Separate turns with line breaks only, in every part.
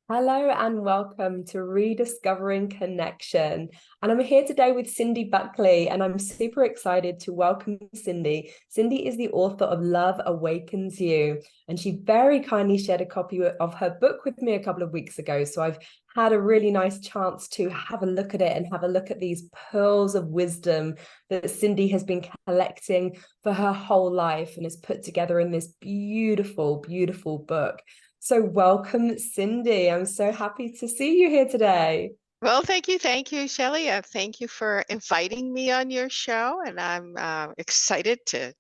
Hello and welcome to Rediscovering Connection. And I'm here today with Cindi Buckley, and I'm super excited to welcome Cindi. Cindi is the author of Love Awakens You, and she very kindly shared a copy of her book with me a couple of weeks ago. So I've had a really nice chance to have a look at it and have a look at these pearls of wisdom that Cindi has been collecting for her whole life and has put together in this beautiful, beautiful book. So welcome, Cindi. I'm so happy to see you here today.
Well, thank you, Shelley. Thank you for inviting me on your show, and I'm excited to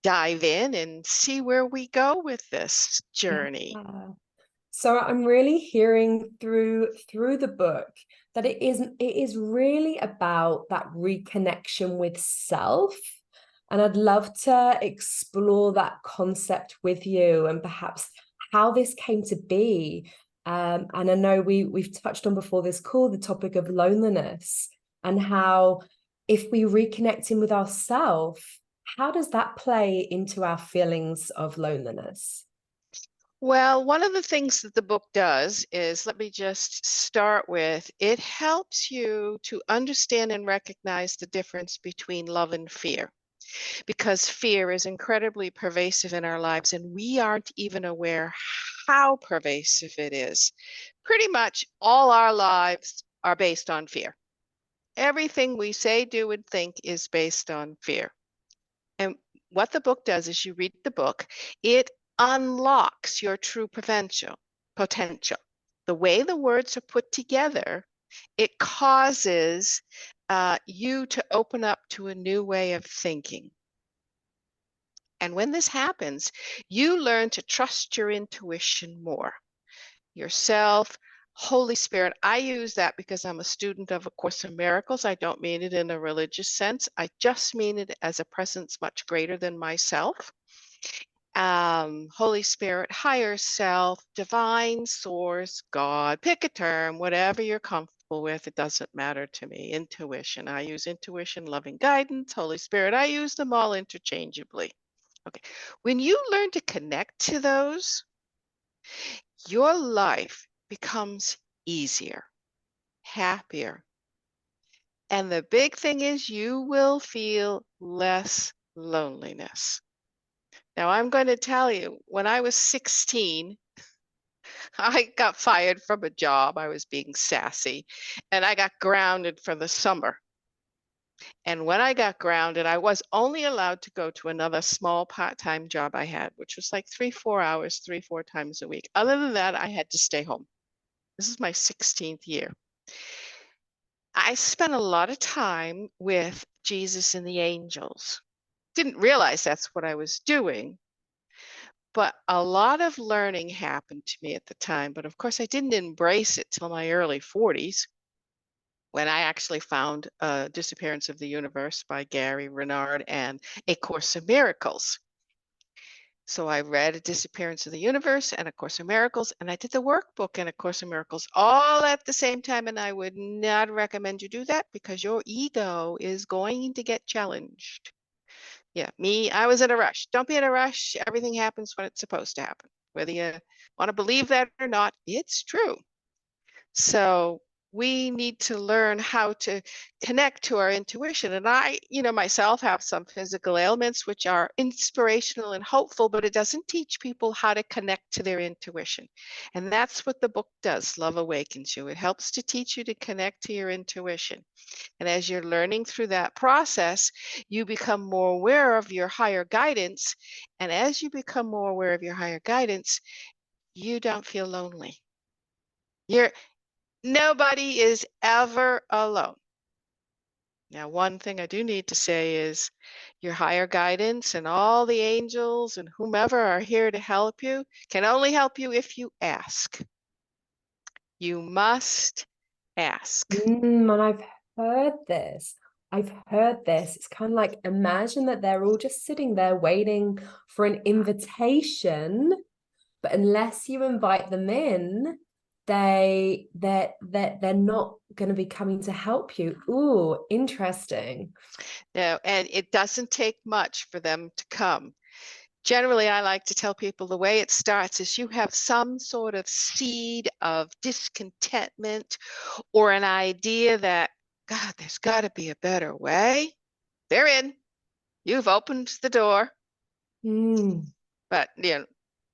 dive in and see where we go with this journey.
Yeah. So I'm really hearing through the book that it is really about that reconnection with self. And I'd love to explore that concept with you and perhaps how this came to be. And I know we've touched on before this call the topic of loneliness and how if we reconnect in with ourselves, how does that play into our feelings of loneliness?
Well, one of the things that the book does is, let me just start with, it helps you to understand and recognize the difference between love and fear, because fear is incredibly pervasive in our lives, and we aren't even aware how pervasive it is. Pretty much all our lives are based on fear. Everything we say, do, and think is based on fear. And what the book does is, you read the book, it unlocks your true potential. The way the words are put together, it causes you to open up to a new way of thinking. And when this happens, you learn to trust your intuition more, yourself, Holy Spirit. I use that because I'm a student of A Course in Miracles. I don't mean it in a religious sense. I just mean it as a presence much greater than myself. Holy Spirit, higher self, divine source, God, pick a term, whatever you're comfortable with. It doesn't matter to me. Intuition. I use intuition, loving guidance, Holy Spirit. I use them all interchangeably. Okay. When you learn to connect to those, your life becomes easier, happier. And the big thing is, you will feel less loneliness. Now, I'm going to tell you, when I was 16, I got fired from a job. I was being sassy, and I got grounded for the summer. And when I got grounded, I was only allowed to go to another small part-time job I had, which was like 3-4 hours, 3-4 times a week. Other than that, I had to stay home. This is my 16th year. I spent a lot of time with Jesus and the angels. Didn't realize that's what I was doing, but a lot of learning happened to me at the time. But of course, I didn't embrace it till my early 40s, when I actually found Disappearance of the Universe by Gary Renard and A Course in Miracles. So I read A Disappearance of the Universe and A Course in Miracles, and I did the workbook in A Course in Miracles all at the same time. And I would not recommend you do that, because your ego is going to get challenged. Yeah, I was in a rush. Don't be in a rush. Everything happens when it's supposed to happen. Whether you want to believe that or not, it's true. So we need to learn how to connect to our intuition. And I, myself have some physical ailments which are inspirational and hopeful, but it doesn't teach people how to connect to their intuition. And that's what the book does, Love Awakens You. It helps to teach you to connect to your intuition. And as you're learning through that process, you become more aware of your higher guidance. And as you become more aware of your higher guidance, you don't feel lonely. Nobody is ever alone. Now, one thing I do need to say is, your higher guidance and all the angels and whomever are here to help you can only help you if you ask. You must ask.
And I've heard this. I've heard this. It's kind of like, imagine that they're all just sitting there waiting for an invitation, but unless you invite them in, they're not going to be coming to help you. Ooh, interesting.
Now, and it doesn't take much for them to come. Generally, I like to tell people the way it starts is you have some sort of seed of discontentment or an idea that, God, there's got to be a better way. They're in. You've opened the door. But,
So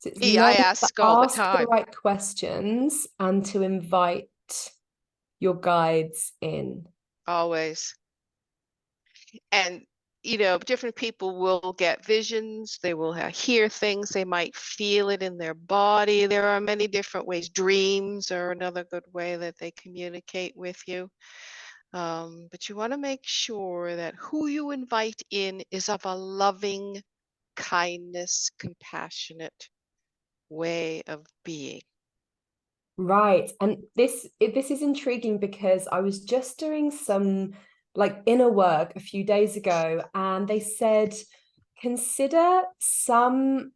it's
I
learning to
ask all the
ask the
time.
right questions and to invite your guides in.
Always. And different people will get visions, they will hear things, they might feel it in their body. There are many different ways. Dreams are another good way that they communicate with you. But you want to make sure that who you invite in is of a loving, kindness, compassionate way of being.
Right. And this is intriguing because I was just doing some like inner work a few days ago, and they said consider some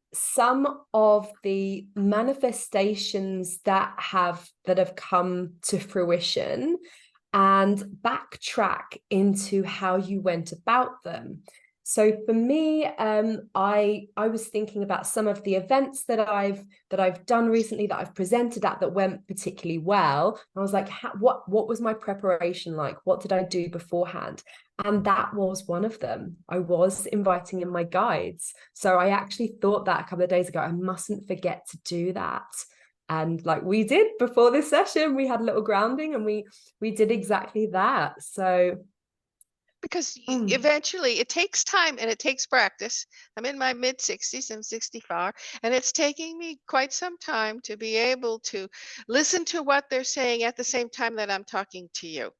of the manifestations that have come to fruition and backtrack into how you went about them. So for me, I was thinking about some of the events that I've done recently, that I've presented at, that went particularly well. I was like, what was my preparation like? What did I do beforehand? And that was one of them. I was inviting in my guides. So I actually thought that a couple of days ago, I mustn't forget to do that. And like we did before this session, we had a little grounding and we did exactly that. So
because eventually it takes time and it takes practice. I'm in my mid 60s, I'm 65, and it's taking me quite some time to be able to listen to what they're saying at the same time that I'm talking to you.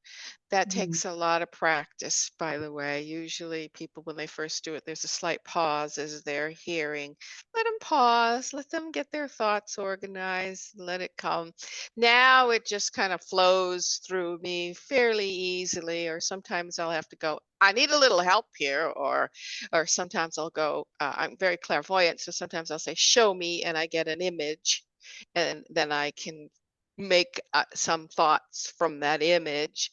That takes a lot of practice, by the way. Usually people, when they first do it, there's a slight pause as they're hearing. Let them pause, let them get their thoughts organized, let it come. Now it just kind of flows through me fairly easily, or sometimes I'll have to go, I need a little help here, or sometimes I'll go, I'm very clairvoyant, so sometimes I'll say, show me, and I get an image, and then I can make some thoughts from that image.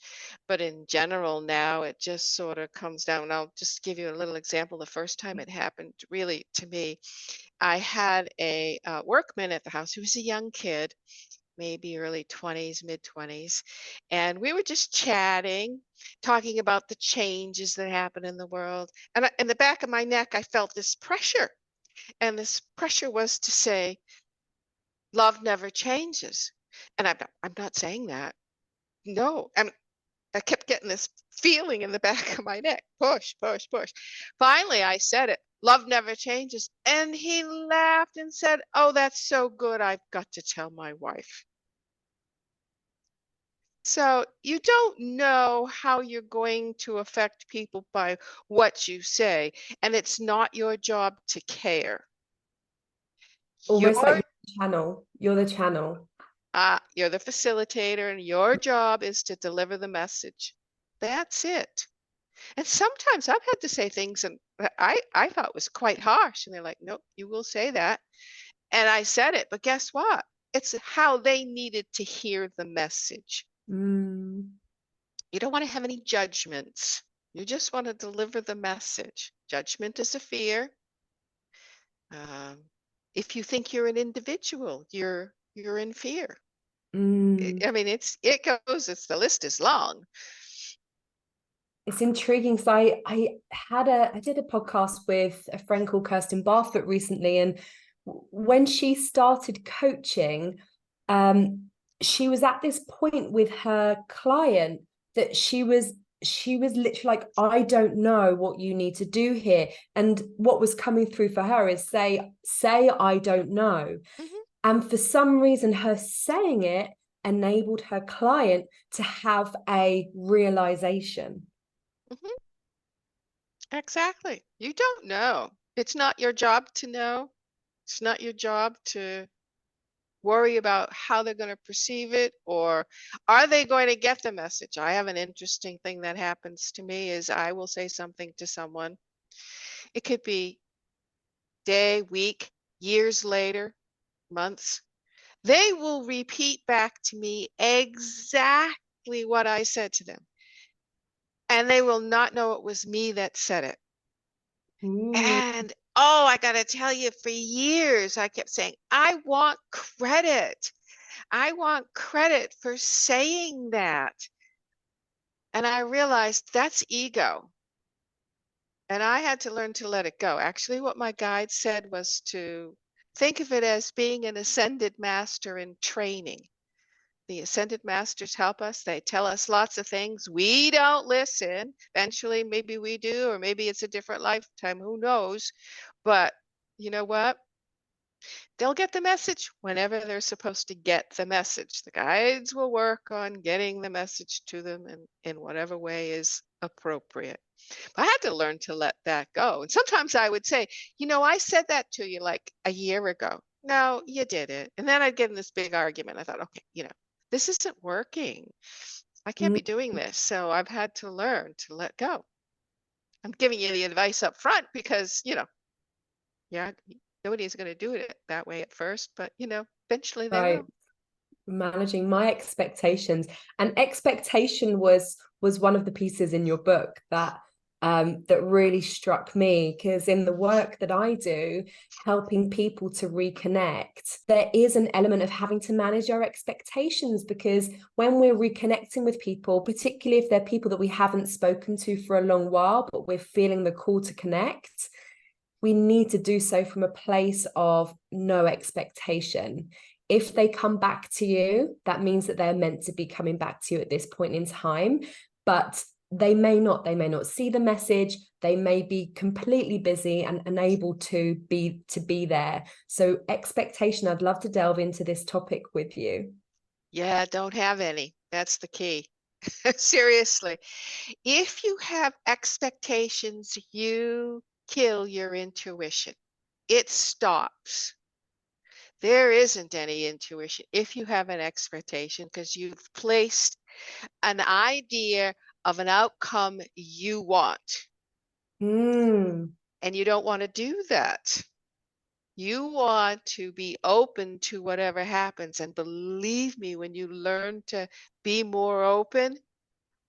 But in general, now it just sort of comes down. I'll just give you a little example. The first time it happened, really, to me, I had a workman at the house who was a young kid, maybe early 20s, mid 20s. And we were just chatting, talking about the changes that happen in the world. And in the back of my neck, I felt this pressure. And this pressure was to say, love never changes. And I'm not saying that. No, I kept getting this feeling in the back of my neck. Push, push, push. Finally, I said it. Love never changes. And he laughed and said, oh, that's so good. I've got to tell my wife. So you don't know how you're going to affect people by what you say. And it's not your job to care.
almost like you're the channel.
You're the facilitator, and your job is to deliver the message. That's it. And sometimes I've had to say things and I thought was quite harsh. And they're like, nope, you will say that. And I said it, but guess what? It's how they needed to hear the message. You don't want to have any judgments. You just want to deliver the message. Judgment is a fear. If you think you're an individual, you're in fear. I mean, the list is long.
It's intriguing. So I did a podcast with a friend called Kirsten Barefoot recently, and when she started coaching, she was at this point with her client that she was literally like, I don't know what you need to do here. And what was coming through for her is say I don't know. And for some reason, her saying it enabled her client to have a realization.
Exactly. You don't know. It's not your job to know. It's not your job to worry about how they're going to perceive it, or are they going to get the message. I have an interesting thing that happens to me is I will say something to someone. It could be day, week, years later, months. They will repeat back to me exactly what I said to them. And they will not know it was me that said it. And Oh, I got to tell you, for years, I kept saying, I want credit. I want credit for saying that. And I realized that's ego. And I had to learn to let it go. Actually, what my guide said was to think of it as being an ascended master in training. The ascended masters help us. They tell us lots of things. We don't listen. Eventually, maybe we do, or maybe it's a different lifetime. Who knows? But you know what? They'll get the message whenever they're supposed to get the message. The guides will work on getting the message to them in whatever way is appropriate. But I had to learn to let that go. And sometimes I would say, I said that to you like a year ago. No, you did it. And then I'd get in this big argument. I thought, okay, this isn't working. I can't be doing this. So I've had to learn to let go. I'm giving you the advice up front because, yeah, nobody's going to do it that way at first, but eventually they will.
Managing my expectations, and expectation was one of the pieces in your book that really struck me, because in the work that I do, helping people to reconnect, there is an element of having to manage our expectations, because when we're reconnecting with people, particularly if they're people that we haven't spoken to for a long while, but we're feeling the call to connect, we need to do so from a place of no expectation. If they come back to you, that means that they're meant to be coming back to you at this point in time, but they may not see the message. They may be completely busy and unable to be there. So expectation, I'd love to delve into this topic with you.
Yeah, don't have any. That's the key. Seriously. If you have expectations, you kill your intuition. It stops. There isn't any intuition if you have an expectation, because you've placed an idea of an outcome you want. And you don't want to do that. You want to be open to whatever happens. And believe me, when you learn to be more open,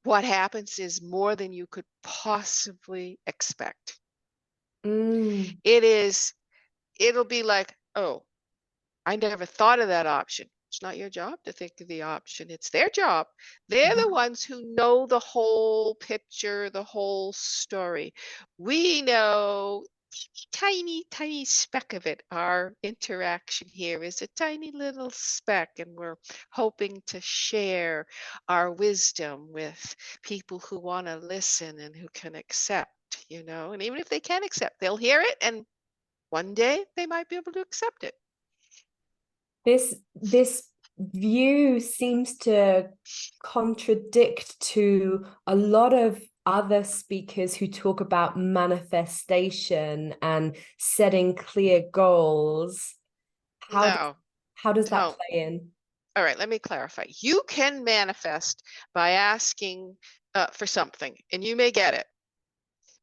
what happens is more than you could possibly expect. It'll be like, oh, I never thought of that option. It's not your job to think of the option. It's their job. They're the ones who know the whole picture, the whole story. We know tiny, tiny speck of it. Our interaction here is a tiny little speck, and we're hoping to share our wisdom with people who want to listen and who can accept, and even if they can't accept, they'll hear it, and one day they might be able to accept it.
This view seems to contradict to a lot of other speakers who talk about manifestation and setting clear goals. How does that play in?
All right, let me clarify. You can manifest by asking for something, and you may get it.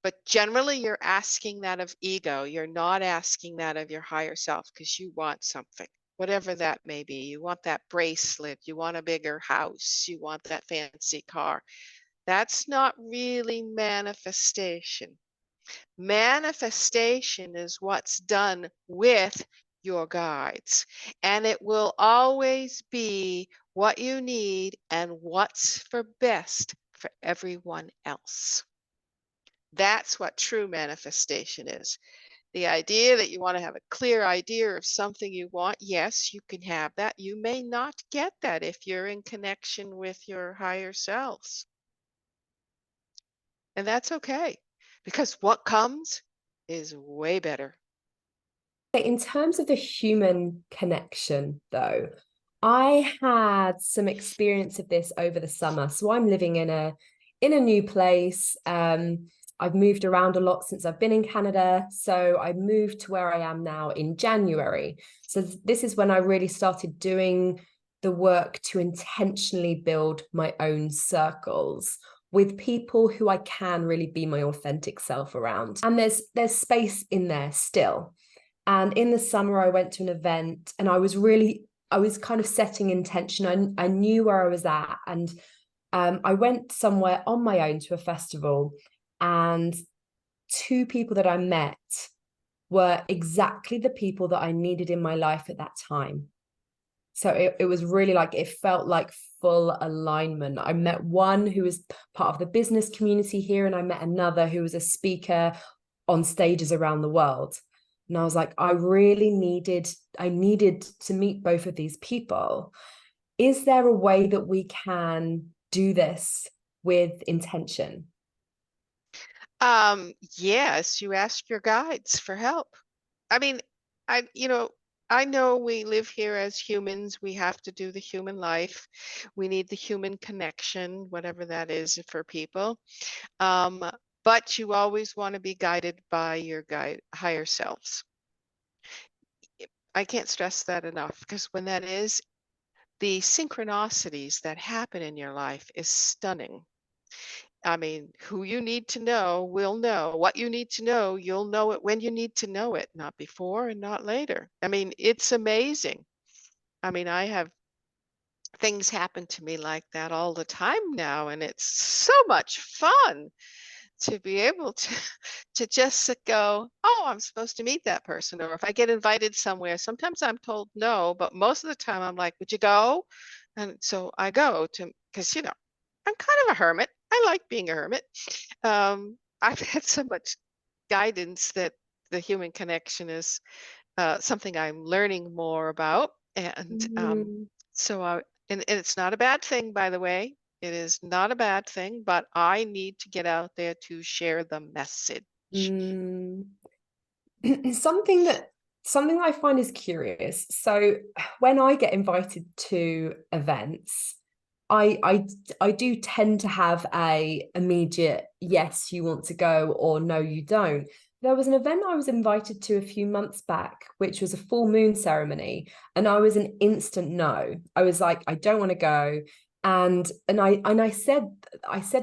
But generally, you're asking that of ego. You're not asking that of your higher self, because you want something, whatever that may be. You want that bracelet. You want a bigger house. You want that fancy car. That's not really manifestation. Manifestation is what's done with your guides, and it will always be what you need and what's for best for everyone else. That's what true manifestation is. The idea that you want to have a clear idea of something you want, yes, you can have that. You may not get that if you're in connection with your higher selves. And that's okay, because what comes is way better.
In terms of the human connection, though, I had some experience of this over the summer. So I'm living in a new place. I've moved around a lot since I've been in Canada. So I moved to where I am now in January. So this is when I really started doing the work to intentionally build my own circles with people who I can really be my authentic self around. And there's space in there still. And in the summer, I went to an event, and I was kind of setting intention. I knew where I was at, and I went somewhere on my own to a festival, and two people that I met were exactly the people that I needed in my life at that time. So it was really like, it felt like full alignment. I met one who was part of the business community here, and I met another who was a speaker on stages around the world. And I was like, I needed to meet both of these people. Is there a way that we can do this with intention?
Yes, you ask your guides for help. I mean, I know we live here as humans. We have to do the human life. We need the human connection, whatever that is for people. Um, but you always want to be guided by your higher selves. I can't stress that enough, because when that is, the synchronicities that happen in your life is stunning. I mean, who you need to know will know. What you need to know, you'll know it when you need to know it, not before and not later. I mean, it's amazing. I mean, I have things happen to me like that all the time now, and it's so much fun to be able to to just go, oh, I'm supposed to meet that person. Or if I get invited somewhere, sometimes I'm told no, but most of the time I'm like, would you go? And so I go to, because I'm kind of a hermit. I like being a hermit. I've had so much guidance that the human connection is something I'm learning more about. And
Mm,
so and it's not a bad thing, by the way. It is not a bad thing, but I need to get out there to share the message.
mm. something that I find is curious. So when I get invited to events, I do tend to have a immediate yes, you want to go, or no, you don't. There was an event I was invited to a few months back, which was a full moon ceremony, and I was an instant no. I was like, I don't want to go. And I said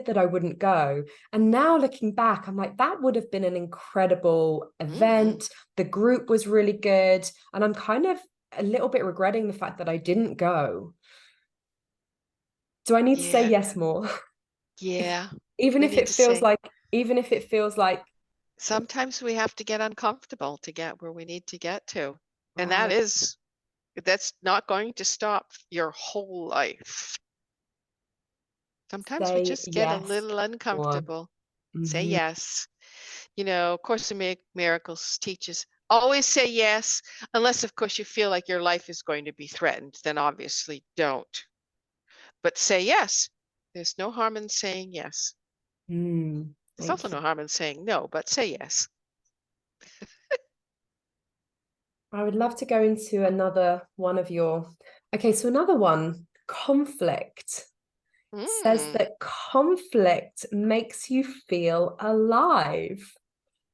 that I wouldn't go. And now looking back, I'm like, that would have been an incredible
Mm,
event. The group was really good. And I'm kind of a little bit regretting the fact that I didn't go. Do I need to say
yeah,
yes more?
yeah.
Even
We
if
need
it
to
feels
say,
like, even if it feels like,
sometimes we have to get uncomfortable to get where we need to get to. And
right,
that's not going to stop your whole life. Sometimes we
say
just get a
yes
little
more.
uncomfortable. Say
Mhm.
yes. Course in Miracles teaches always say yes, unless, of course, you feel like your life is going to be threatened. Then obviously don't. But say yes. There's no harm in saying yes. There's also
Thank you.
no harm in saying no, but say yes.
I would love to go into another one of your. Okay, so another one, conflict. Says
Mm,
that conflict makes you feel alive.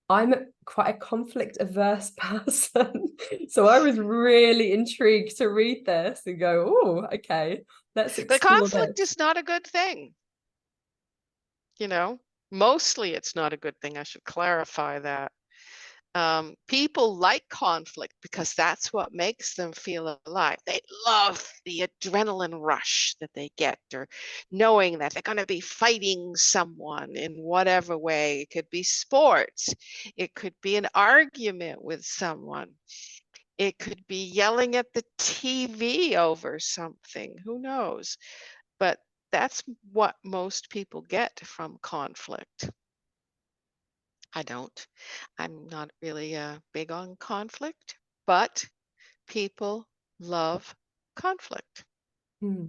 I'm quite a conflict averse person. So I was really intrigued to read this and go, oh, okay, let's
but
explore
conflict
this.
is not a good thing. You know, Mostly it's not a good thing. I should clarify that. People like conflict because that's what makes them feel alive. They love the adrenaline rush that they get, or knowing that they're going to be fighting someone in whatever way. It could be sports, it could be an argument with someone, it could be yelling at the TV over something. Who knows? But that's what most people get from conflict. I don't. I'm not really big on conflict, but people love conflict.
Hmm.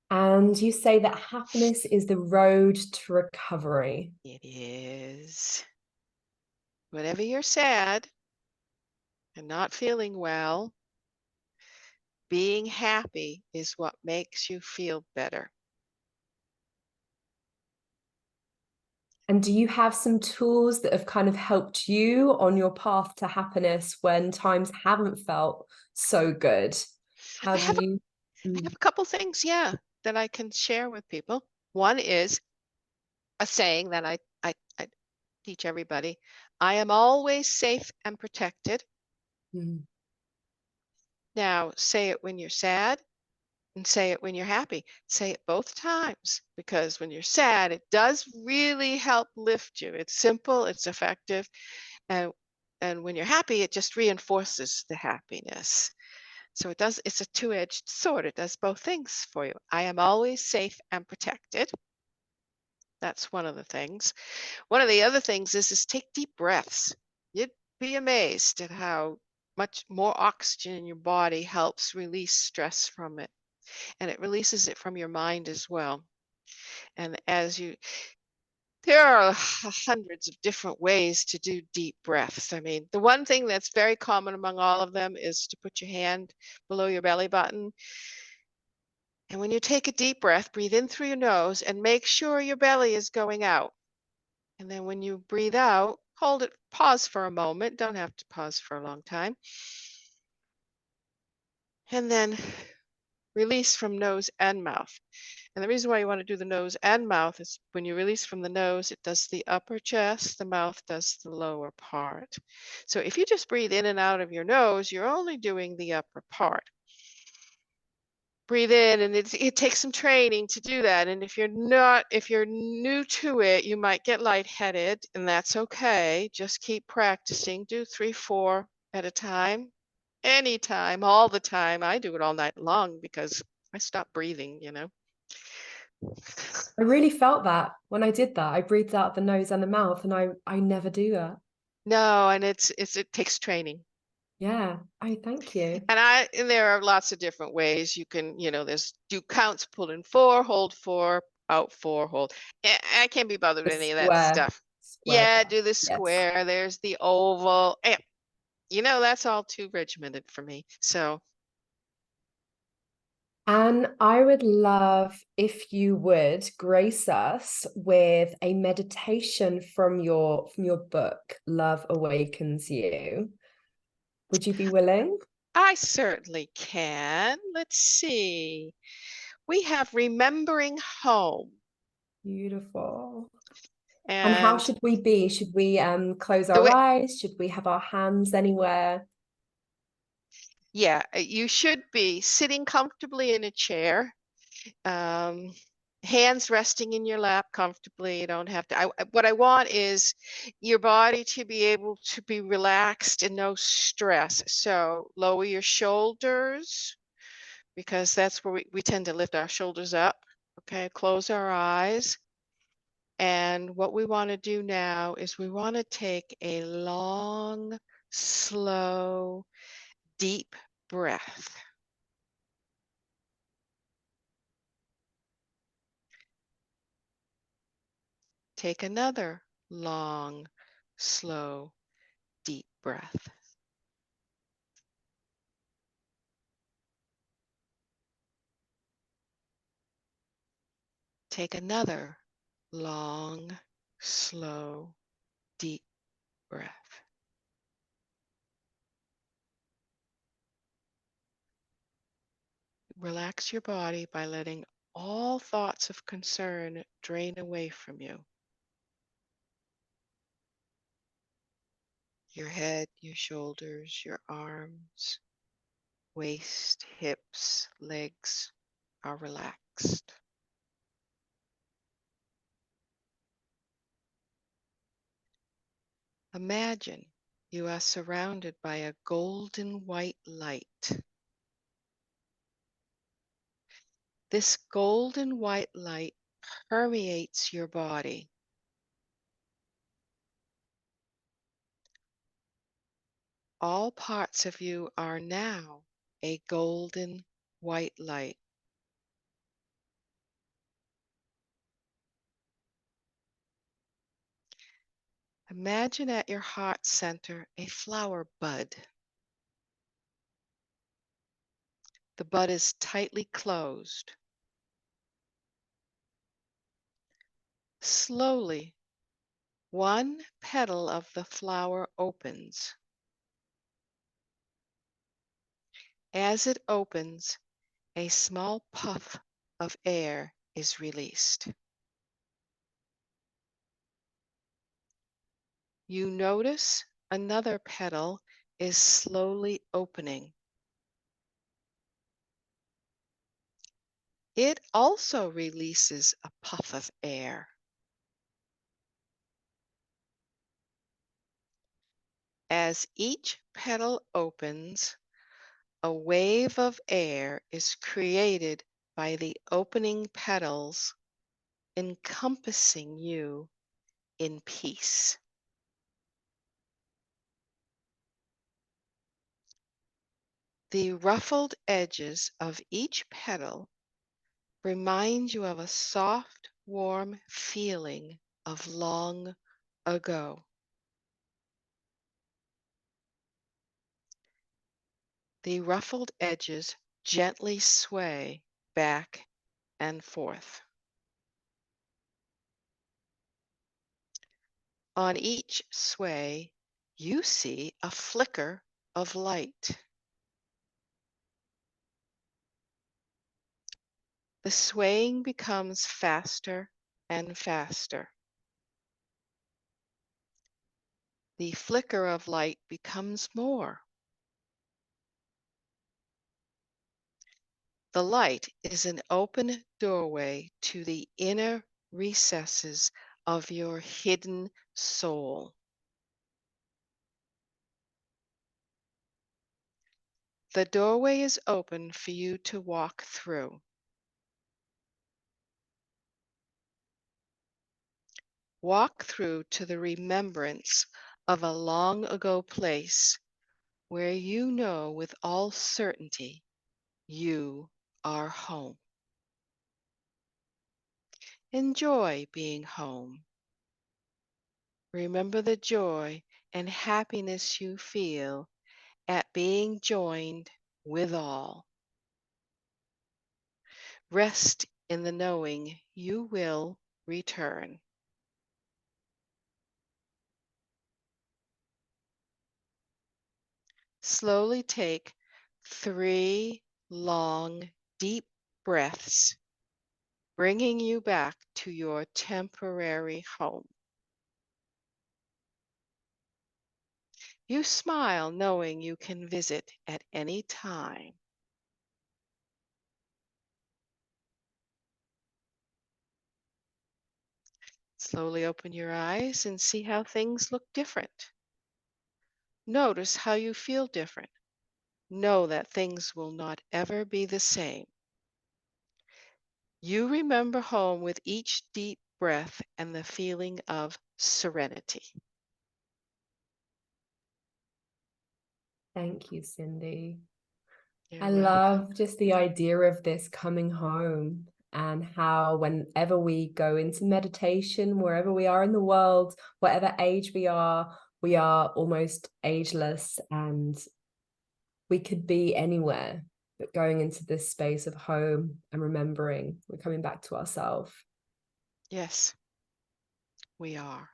And you say that happiness is the road to recovery.
It is. Whenever you're sad and not feeling well, being happy is what makes you feel better.
And do you have some tools that have kind of helped you on your path to happiness when times haven't felt so good?
I
Have
have a,
you?
I
Mm,
have a couple things, yeah, that I can share with people. One is a saying that I teach everybody. I am always safe and protected.
mm,
Now, say it when you're sad, and say it when you're happy. Say it both times, because when you're sad, it does really help lift you. It's simple, it's effective, and when you're happy, it just reinforces the happiness. So it's a two-edged sword. It does both things for you. I am always safe and protected. That's one of the things. One of the other things is take deep breaths. You'd be amazed at how much more oxygen in your body helps release stress from it. And it releases it from your mind as well. And there are hundreds of different ways to do deep breaths. I mean, the one thing that's very common among all of them is to put your hand below your belly button. And when you take a deep breath, breathe in through your nose and make sure your belly is going out. And then when you breathe out, hold it, pause for a moment. Don't have to pause for a long time. And then release from nose and mouth. And the reason why you want to do the nose and mouth is when you release from the nose, it does the upper chest, the mouth does the lower part. So if you just breathe in and out of your nose, you're only doing the upper part. Breathe in, and it takes some training to do that. And if you're new to it, you might get lightheaded, and that's okay. Just keep practicing. Do 3, 4 at a time, anytime, all the time. I do it all night long because I stop breathing, you know.
I really felt that when I did that. I breathed out the nose and the mouth, and I never do that.
No, and it takes training.
Yeah, I thank you.
And there are lots of different ways you can, there's do counts, pull in 4, hold 4, out 4, hold. I can't be bothered
The
with any of that
square
stuff. Yeah,
count.
do the
Yes.
square. There's the oval. That's all too regimented for me. So
And I would love if you would grace us with a meditation from your book, Love Awakens You. Would you be willing?
I certainly can. Let's see. We have Remembering Home.
Beautiful. And how
And
should we be? Should we close
the
our
way,
eyes? Should we have our hands anywhere?
yeah, you should be sitting comfortably in a chair. Um, Hands resting in your lap comfortably. You don't have to. What I want is your body to be able to be relaxed and no stress. So lower your shoulders, because that's where we tend to lift our shoulders up. Okay, close our eyes. And what we want to do now is we want to take a long, slow, deep breath. Take another long, slow, deep breath. Take another long, slow, deep breath. Relax your body by letting all thoughts of concern drain away from you. Your head, your shoulders, your arms, waist, hips, legs are relaxed. Imagine you are surrounded by a golden white light. This golden white light permeates your body. All parts of you are now a golden white light. Imagine at your heart center a flower bud. The bud is tightly closed. Slowly, one petal of the flower opens. As it opens, a small puff of air is released. You notice another petal is slowly opening. It also releases a puff of air. As each petal opens, a wave of air is created by the opening petals, encompassing you in peace. The ruffled edges of each petal remind you of a soft, warm feeling of long ago. The ruffled edges gently sway back and forth. On each sway, you see a flicker of light. The swaying becomes faster and faster. The flicker of light becomes more. The light is an open doorway to the inner recesses of your hidden soul. The doorway is open for you to walk through. Walk through to the remembrance of a long ago place where you know with all certainty you are home. Enjoy being home. Remember the joy and happiness you feel at being joined with all. Rest in the knowing you will return. Slowly take 3 long, deep breaths, bringing you back to your temporary home. You smile knowing you can visit at any time. Slowly open your eyes and see how things look different. Notice how you feel different. Know that things will not ever be the same. You remember home with each deep breath and the feeling of serenity.
Thank you, Cindi.
You're
I
welcome.
love just the idea of this coming home and how whenever we go into meditation, wherever we are in the world, whatever age we are almost ageless and we could be anywhere, but going into this space of home and remembering we're coming back to ourselves.
Yes, we are.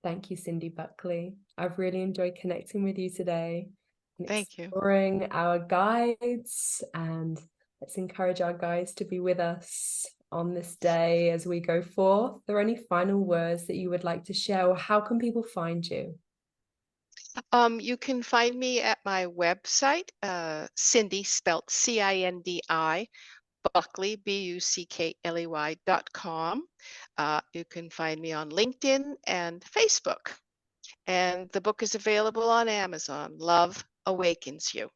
Thank you, Cindi Buckley. I've really enjoyed connecting with you today and
Thank you.
exploring our guides, and let's encourage our guides to be with us on this day as we go forth. Are there any final words that you would like to share, or how can people find you?
You can find me at my website, Cindi, spelled Cindi, Buckley, BUCKLEY.com. You can find me on LinkedIn and Facebook. And the book is available on Amazon, Love Awakens You.